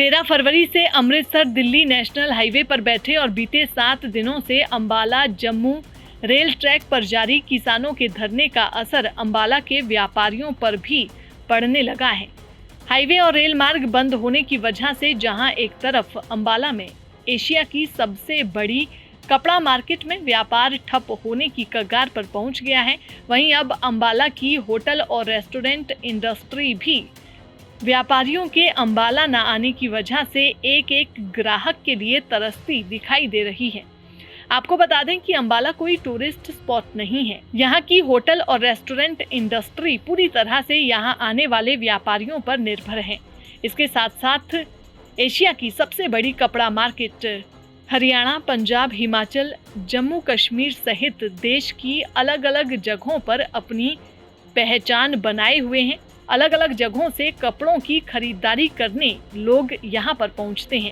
13 फरवरी से Amritsar Delhi national highway पर बैठे और बीते 7 दिनों से अंबाला जम्मू रेल ट्रैक पर जारी किसानों के धरने का असर अंबाला के व्यापारियों पर भी पड़ने लगा है। हाईवे और रेल मार्ग बंद होने की वजह से जहां एक तरफ अंबाला में एशिया की सबसे बड़ी कपड़ा मार्केट में व्यापार ठप होने की कगार पर पहुंच गया है, वहीं अब अंबाला की होटल और रेस्टोरेंट इंडस्ट्री भी व्यापारियों के अंबाला न आने की वजह से एक एक ग्राहक के लिए तरसती दिखाई दे रही है। आपको बता दें कि अंबाला कोई टूरिस्ट स्पॉट नहीं है। यहाँ की होटल और रेस्टोरेंट इंडस्ट्री पूरी तरह से यहाँ आने वाले व्यापारियों पर निर्भर है। इसके साथ साथ एशिया की सबसे बड़ी कपड़ा मार्केट हरियाणा, पंजाब, हिमाचल, जम्मू कश्मीर सहित देश की अलग अलग जगहों पर अपनी पहचान बनाए हुए हैं। अलग अलग जगहों से कपड़ों की खरीदारी करने लोग यहां पर पहुंचते हैं।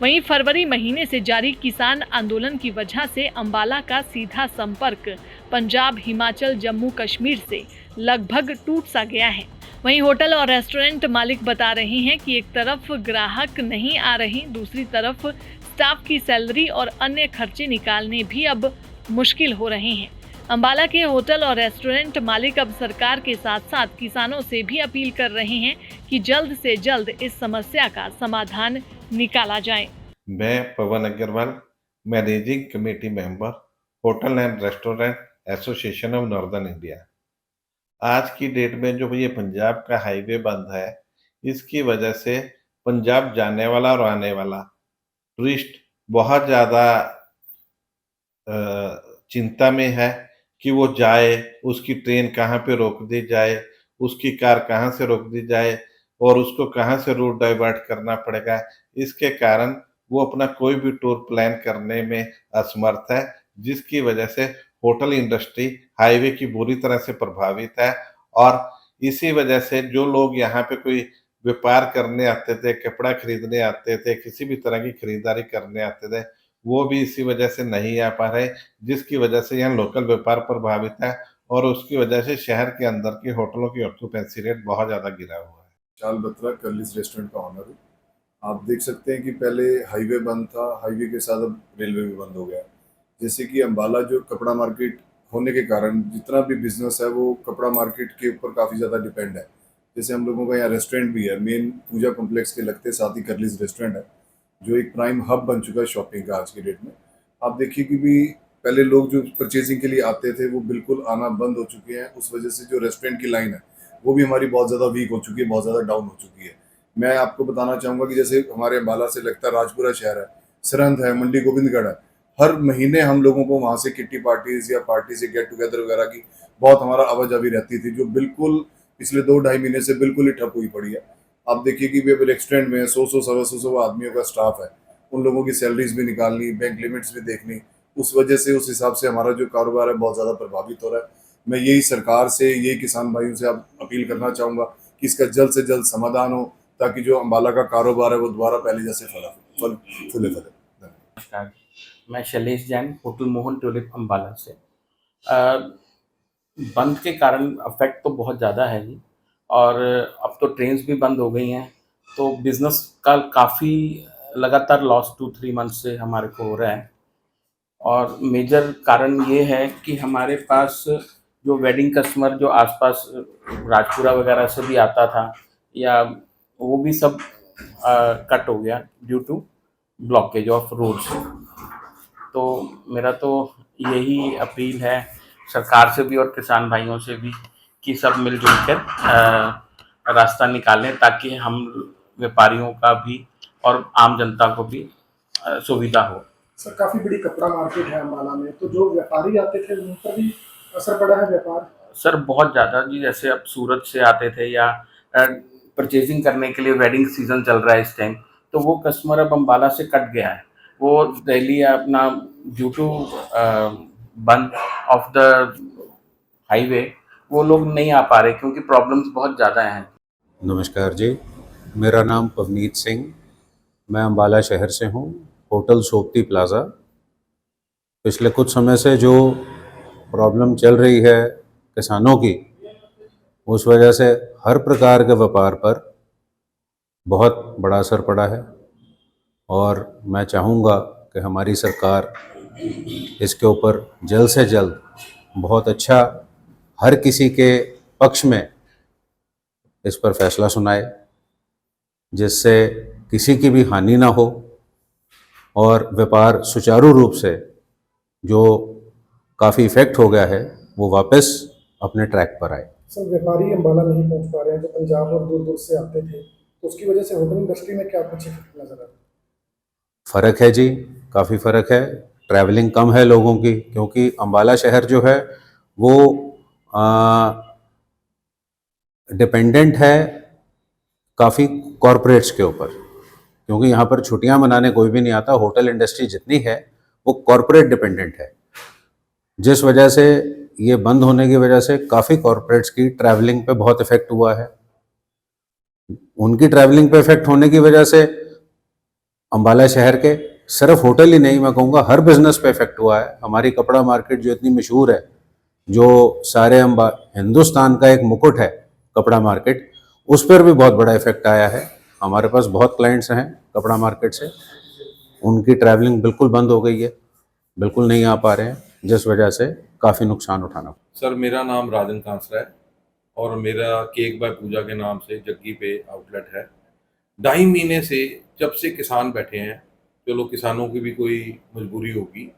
वहीं फरवरी महीने से जारी किसान आंदोलन की वजह से अंबाला का सीधा संपर्क पंजाब, हिमाचल, जम्मू कश्मीर से लगभग टूट सा गया है। वहीं होटल और रेस्टोरेंट मालिक बता रहे हैं कि एक तरफ ग्राहक नहीं आ रही, दूसरी तरफ स्टाफ की सैलरी और अन्य खर्चे निकालने भी अब मुश्किल हो रहे हैं। अंबाला के होटल और रेस्टोरेंट मालिक अब सरकार के साथ साथ किसानों से भी अपील कर रहे हैं कि जल्द से जल्द इस समस्या का समाधान निकाला जाए। मैं Pawan Agarwal, managing committee member, hotel and restaurant association of northern India. आज की डेट में जो ये पंजाब का हाईवे बंद है, इसकी वजह से पंजाब जाने वाला और आने वाला टूरिस्ट बहुत ज़्यादा चिंता में है कि वो जाए, उसकी ट्रेन कहाँ पे रोक दी जाए, उसकी कार कहाँ से रोक दी जाए और उसको कहाँ से रूट डाइवर्ट करना पड़ेगा। इसके कारण वो अपना कोई भी टूर प्लान करने में असमर्थ है, जिसकी वजह से होटल इंडस्ट्री हाईवे की बुरी तरह से प्रभावित है। और इसी वजह से जो लोग यहाँ पे कोई व्यापार करने आते थे, कपड़ा खरीदने आते थे, किसी भी तरह की खरीदारी करने आते थे, वो भी इसी वजह से नहीं आ पा रहे, जिसकी वजह से यहाँ लोकल व्यापार प्रभावित है और उसकी वजह से शहर के अंदर की होटलों की ऑक्यूपेंसी रेट बहुत ज़्यादा गिरा हुआ है। चाल बत्रा कर्लिस रेस्टोरेंट का ऑनर हूँ। आप देख सकते हैं कि पहले हाईवे बंद था, हाईवे के साथ अब रेलवे भी बंद हो गया। जैसे कि अंबाला जो कपड़ा मार्केट होने के कारण जितना भी बिजनेस है वो कपड़ा मार्केट के ऊपर काफ़ी ज़्यादा डिपेंड है। जैसे हम लोगों का यहाँ रेस्टोरेंट भी है, मेन पूजा कॉम्प्लेक्स के लगते साथ ही कर्लिस रेस्टोरेंट है, जो एक प्राइम हब बन चुका है शॉपिंग का आज की डेट में। आप देखिए कि भी पहले लोग जो परचेजिंग के लिए आते थे वो बिल्कुल आना बंद हो चुके हैं। उस वजह से जो रेस्टोरेंट की लाइन है वो भी हमारी बहुत ज़्यादा वीक हो चुकी है, बहुत ज़्यादा डाउन हो चुकी है। मैं आपको बताना चाहूँगा कि जैसे हमारे अम्बाला से लगता राजपुरा शहर है, सरहंद है, मंडी गोविंदगढ़ है, हर महीने हम लोगों को वहाँ से किट्टी पार्टीज या पार्टी से गेट टुगेदर वगैरह की बहुत हमारा आवाजाही रहती थी, जो बिल्कुल पिछले 2-2.5 महीने से बिल्कुल ही ठप हुई पड़ी है। आप देखिए कि भी रेस्टोरेंट में 100-100, 125 आदमियों का स्टाफ है, उन लोगों की सैलरीज भी निकालनी, बैंक लिमिट्स भी देखनी। उस वजह से उस हिसाब से हमारा जो कारोबार है बहुत ज़्यादा प्रभावित हो रहा है। मैं यही सरकार से, यही किसान भाइयों से आप अपील करना चाहूँगा कि इसका जल्द से जल्द समाधान हो, ताकि जो अंबाला का कारोबार है वो दोबारा पहले जैसे फूले फले। नमस्कार, मैं शैलेश जैन, होटल मोहन ट्यूलिप अंबाला से। बंद के कारण अफेक्ट तो बहुत ज़्यादा है जी, और अब तो ट्रेन्स भी बंद हो गई हैं, तो बिज़नेस का काफ़ी लगातार लॉस 2-3 मंथ से हमारे को हो रहा है। और मेजर कारण ये है कि हमारे पास जो वेडिंग कस्टमर जो आसपास राजपुरा वगैरह से भी आता था, या वो भी सब कट हो गया due to blockage of roads. तो मेरा तो यही अपील है सरकार से भी और किसान भाइयों से भी कि सब मिलजुल कर रास्ता निकालें, ताकि हम व्यापारियों का भी और आम जनता को भी सुविधा हो। सर, काफ़ी बड़ी कपड़ा मार्केट है अम्बाला में, तो जो व्यापारी आते थे उन पर भी असर पड़ा है व्यापार? सर बहुत ज़्यादा जी, जैसे अब सूरत से आते थे या परचेजिंग करने के लिए, वेडिंग सीज़न चल रहा है इस टाइम, तो वो कस्टमर अब अम्बाला से कट गया है। वो दिल्ली अपना ड्यू टू बंद ऑफ द हाईवे वो लोग नहीं आ पा रहे क्योंकि प्रॉब्लम्स बहुत ज़्यादा हैं। नमस्कार जी, मेरा नाम पवनीत सिंह, मैं अम्बाला शहर से हूँ, होटल सोबती प्लाज़ा। पिछले कुछ समय से जो प्रॉब्लम चल रही है किसानों की, उस वजह से हर प्रकार के व्यापार पर बहुत बड़ा असर पड़ा है और मैं चाहूँगा कि हमारी सरकार इसके ऊपर जल्द से जल्द बहुत अच्छा हर किसी के पक्ष में इस पर फैसला सुनाए, जिससे किसी की भी हानि ना हो और व्यापार सुचारू रूप से जो काफ़ी इफ़ेक्ट हो गया है वो वापस अपने ट्रैक पर आए। सर, व्यापारी अम्बाला नहीं पहुंच पा रहे हैं जो पंजाब और दूर दूर से आते थे, तो उसकी वजह से होटल इंडस्ट्री में क्या कुछ इफेक्ट नजर आ रहा है? फ़र्क है जी, काफ़ी फ़र्क है। ट्रैवलिंग कम है लोगों की, क्योंकि अम्बाला शहर जो है वो डिपेंडेंट है काफ़ी कॉरपोरेट्स के ऊपर, क्योंकि यहाँ पर छुट्टियाँ मनाने कोई भी नहीं आता। होटल इंडस्ट्री जितनी है वो कॉरपोरेट डिपेंडेंट है, जिस वजह से ये बंद होने की वजह से काफ़ी कॉरपोरेट्स की ट्रैवलिंग पे बहुत इफ़ेक्ट हुआ है। उनकी ट्रैवलिंग पे इफ़ेक्ट होने की वजह से अम्बाला शहर के सिर्फ होटल ही नहीं, मैं कहूँगा हर बिजनेस पे इफ़ेक्ट हुआ है। हमारी कपड़ा मार्केट जो इतनी मशहूर है, जो सारे हिंदुस्तान का एक मुकुट है कपड़ा मार्केट, उस पर भी बहुत बड़ा इफ़ेक्ट आया है। हमारे पास बहुत क्लाइंट्स हैं कपड़ा मार्केट से, उनकी ट्रैवलिंग बिल्कुल बंद हो गई है, बिल्कुल नहीं आ पा रहे हैं, जिस वजह से काफ़ी नुकसान उठाना। सर, मेरा नाम राजन कांसरा है और मेरा केक बाय पूजा के नाम से जग्गी पे आउटलेट है। 2.5 महीने से जब से किसान बैठे हैं, चलो किसानों की भी कोई मजबूरी होगी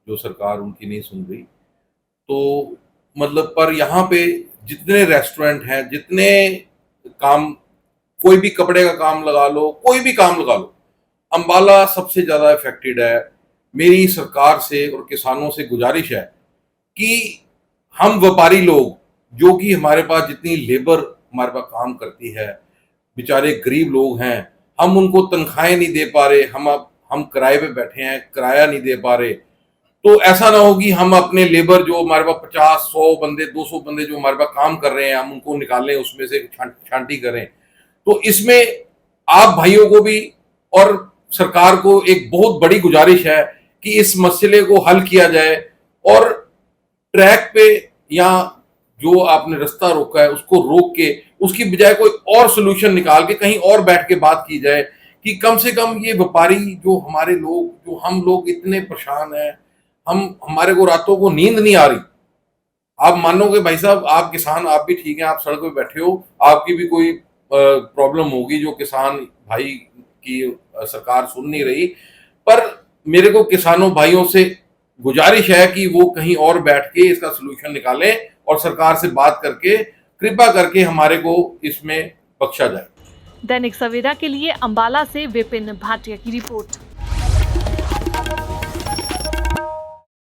जो सरकार उनकी नहीं सुन रही, तो मतलब पर यहाँ पे जितने रेस्टोरेंट हैं, जितने काम, कोई भी कपड़े का काम लगा लो, कोई भी काम लगा लो, अम्बाला सबसे ज़्यादा इफेक्टेड है। मेरी सरकार से और किसानों से गुजारिश है कि हम व्यापारी लोग, जो कि हमारे पास जितनी लेबर हमारे पास काम करती है, बेचारे गरीब लोग हैं, हम उनको तनख्वाहें नहीं दे पा रहे, हम किराए पे बैठे हैं, किराया नहीं दे पा रहे। तो ऐसा ना हो कि हम अपने लेबर जो हमारे पास 50, 100 बंदे, 200 बंदे जो हमारे पास काम कर रहे हैं, हम उनको निकालें, उसमें से छांटी करें। तो इसमें आप भाइयों को भी और सरकार को एक बहुत बड़ी गुजारिश है कि इस मसले को हल किया जाए और ट्रैक पे या जो आपने रास्ता रोका है उसको रोक के उसकी बजाय कोई और सोल्यूशन निकाल के कहीं और बैठ के बात की जाए कि कम से कम ये व्यापारी जो हमारे लोग, जो हम लोग इतने परेशान हैं, हमारे को रातों को नींद नहीं आ रही। आप मानोगे भाई साहब, आप किसान, आप भी ठीक हैं, आप सड़क पे बैठे हो, आपकी भी कोई प्रॉब्लम होगी जो किसान भाई की सरकार सुन नहीं रही, पर मेरे को किसानों भाइयों से गुजारिश है कि वो कहीं और बैठ के इसका सोल्यूशन निकालें और सरकार से बात करके कृपा करके हमारे को इसमें बख्शा जाए। दैनिक सवेरा के लिए अम्बाला से विपिन भाटिया की रिपोर्ट।